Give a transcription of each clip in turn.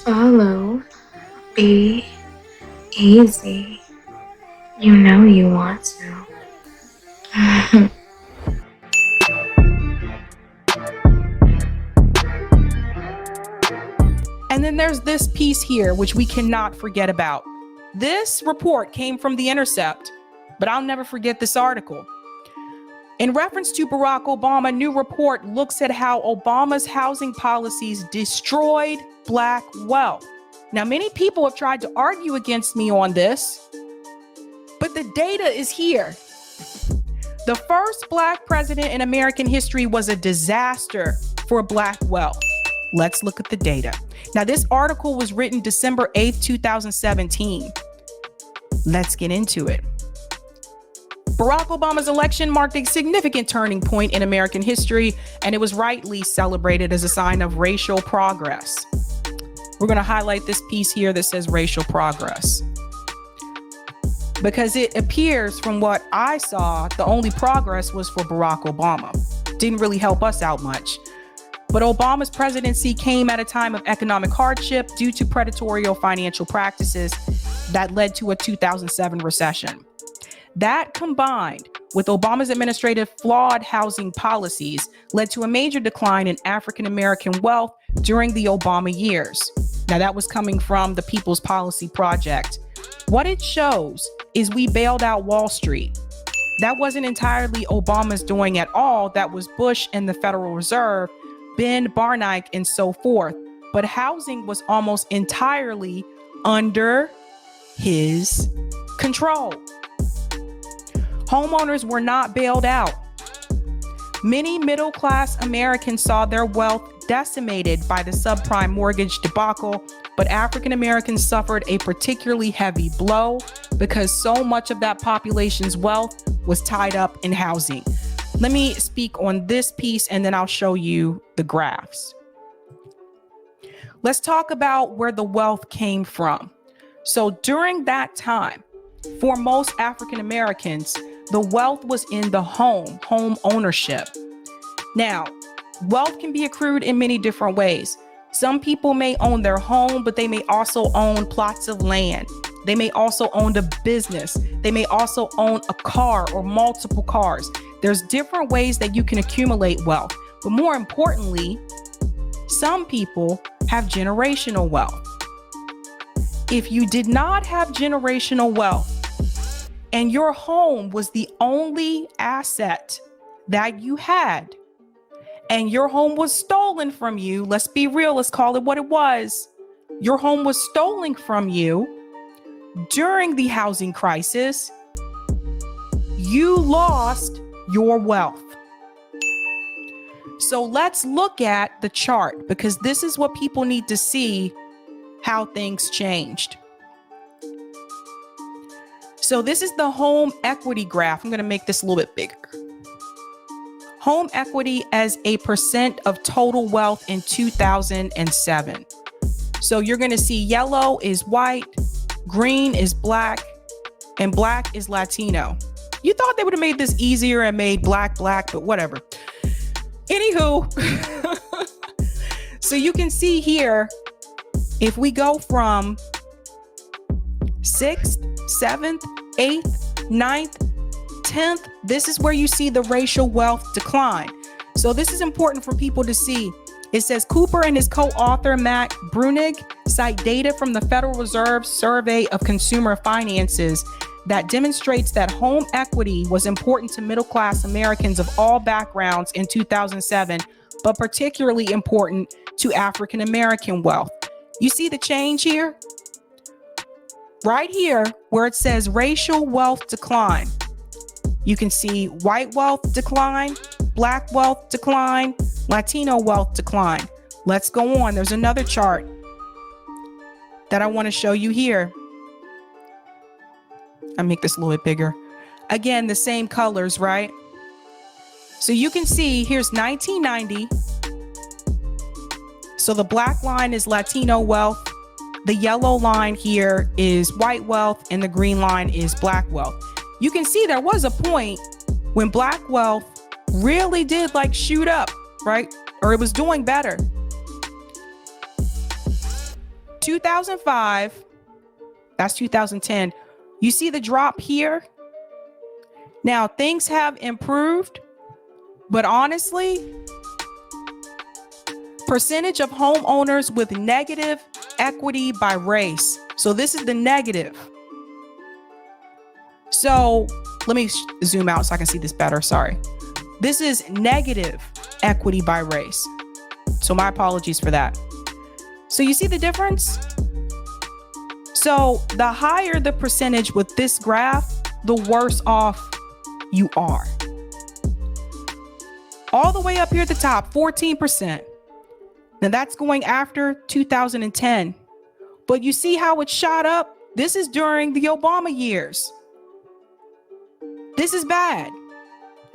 Follow B-Eazy. You know you want to. And then there's this piece here, which we cannot forget about. This report came from The Intercept, but I'll never forget this article. In reference to Barack Obama, a new report looks at how Obama's housing policies destroyed Black wealth. Now, many people have tried to argue against me on this, but the data is here. The first Black president in American history was a disaster for Black wealth. Let's look at the data. Now, this article was written December 8th, 2017. Let's get into it. Barack Obama's election marked a significant turning point in American history, and it was rightly celebrated as a sign of racial progress. We're going to highlight this piece here that says racial progress, because it appears from what I saw, the only progress was for Barack Obama. Didn't really help us out much. But Obama's presidency came at a time of economic hardship due to predatory financial practices that led to a 2007 recession. That, combined with Obama's administrative flawed housing policies, led to a major decline in African American wealth during the Obama years. Now, that was coming from the People's Policy Project. What it shows is we bailed out Wall Street. That wasn't entirely Obama's doing at all. That was Bush and the Federal Reserve, Ben Bernanke, and so forth. But housing was almost entirely under his control. Homeowners were not bailed out. Many middle-class Americans saw their wealth decimated by the subprime mortgage debacle, but African Americans suffered a particularly heavy blow because so much of that population's wealth was tied up in housing. Let me speak on this piece and then I'll show you the graphs. Let's talk about where the wealth came from. So during that time, for most African Americans, the wealth was in the home ownership. Now, wealth can be accrued in many different ways. Some people may own their home, but they may also own plots of land. They may also own a business. They may also own a car or multiple cars. There's different ways that you can accumulate wealth. But more importantly, some people have generational wealth. If you did not have generational wealth and your home was the only asset that you had, and your home was stolen from you, let's be real, let's call it what it was. Your home was stolen from you during the housing crisis. You lost your wealth. So let's look at the chart, because this is what people need to see how things changed. So this is the home equity graph. I'm going to make this a little bit bigger. Home equity as a percent of total wealth in 2007. So you're going to see yellow is white, green is black, and black is Latino. You thought they would have made this easier and made black, but whatever. Anywho, so you can see here, if we go from 6th, 7th, 8th, 9th, 10th, this is where you see the racial wealth decline. So this is important for people to see. It says Cooper and his co-author Matt Brunig cite data from the Federal Reserve Survey of Consumer Finances that demonstrates that home equity was important to middle-class Americans of all backgrounds in 2007, but particularly important to African American wealth. You see the change here? Right here, where it says racial wealth decline. You can see white wealth decline, black wealth decline, Latino wealth decline. Let's go on. There's another chart that I want to show you here. I'll make this a little bit bigger. Again, the same colors, right? So you can see here's 1990. So the black line is Latino wealth. The yellow line here is white wealth, and the green line is black wealth. You can see there was a point when black wealth really did like shoot up, right? Or it was doing better. 2005, that's 2010. You see the drop here? Now, things have improved, but honestly, percentage of homeowners with negative equity by race. So this is the negative. So let me zoom out so I can see this better. Sorry. This is negative equity by race. So my apologies for that. So you see the difference? So the higher the percentage with this graph, the worse off you are. All the way up here at the top, 14%. Now that's going after 2010. But you see how it shot up? This is during the Obama years. This is bad.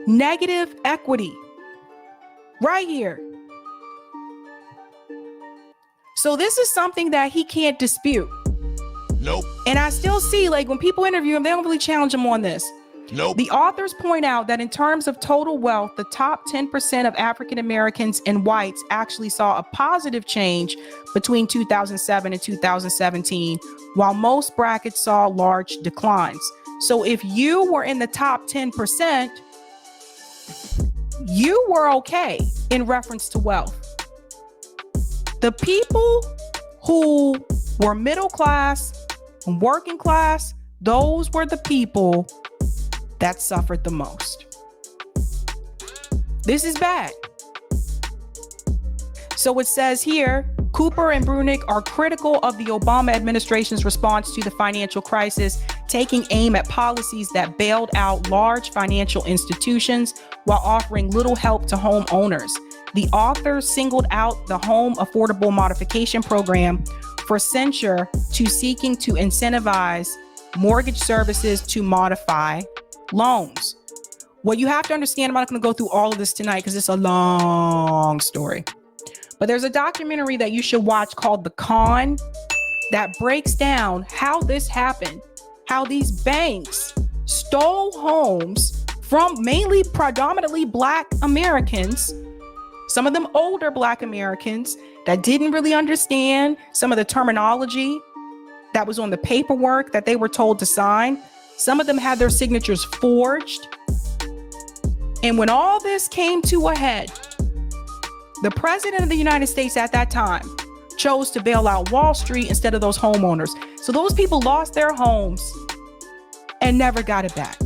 Negative equity. Right here. So this is something that he can't dispute. Nope. And I still see, like, when people interview him, they don't really challenge him on this. Nope. The authors point out that in terms of total wealth, the top 10% of African Americans and whites actually saw a positive change between 2007 and 2017, while most brackets saw large declines. So if you were in the top 10%, you were okay in reference to wealth. The people who were middle class and working class, those were the people that suffered the most. This is bad. So it says here, Cooper and Brunick are critical of the Obama administration's response to the financial crisis, taking aim at policies that bailed out large financial institutions while offering little help to homeowners. The authors singled out the Home Affordable Modification Program for censure to seeking to incentivize mortgage services to modify loans. What you have to understand, I'm not going to go through all of this tonight because it's a long story. But there's a documentary that you should watch called The Con that breaks down how this happened, how these banks stole homes from mainly predominantly Black Americans, some of them older Black Americans that didn't really understand some of the terminology that was on the paperwork that they were told to sign. Some of them had their signatures forged. And when all this came to a head, the president of the United States at that time chose to bail out Wall Street instead of those homeowners. So those people lost their homes and never got it back.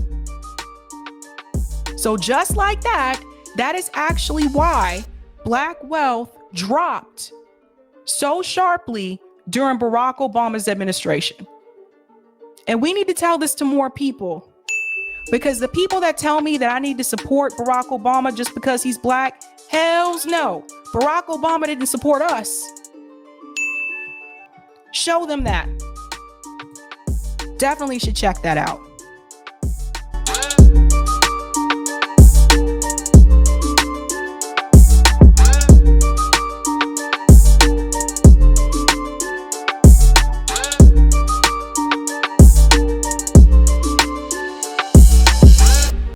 So just like that, that is actually why Black wealth dropped so sharply during Barack Obama's administration. And we need to tell this to more people, because the people that tell me that I need to support Barack Obama just because he's Black, hells no. Barack Obama didn't support us. Show them that. Definitely should check that out.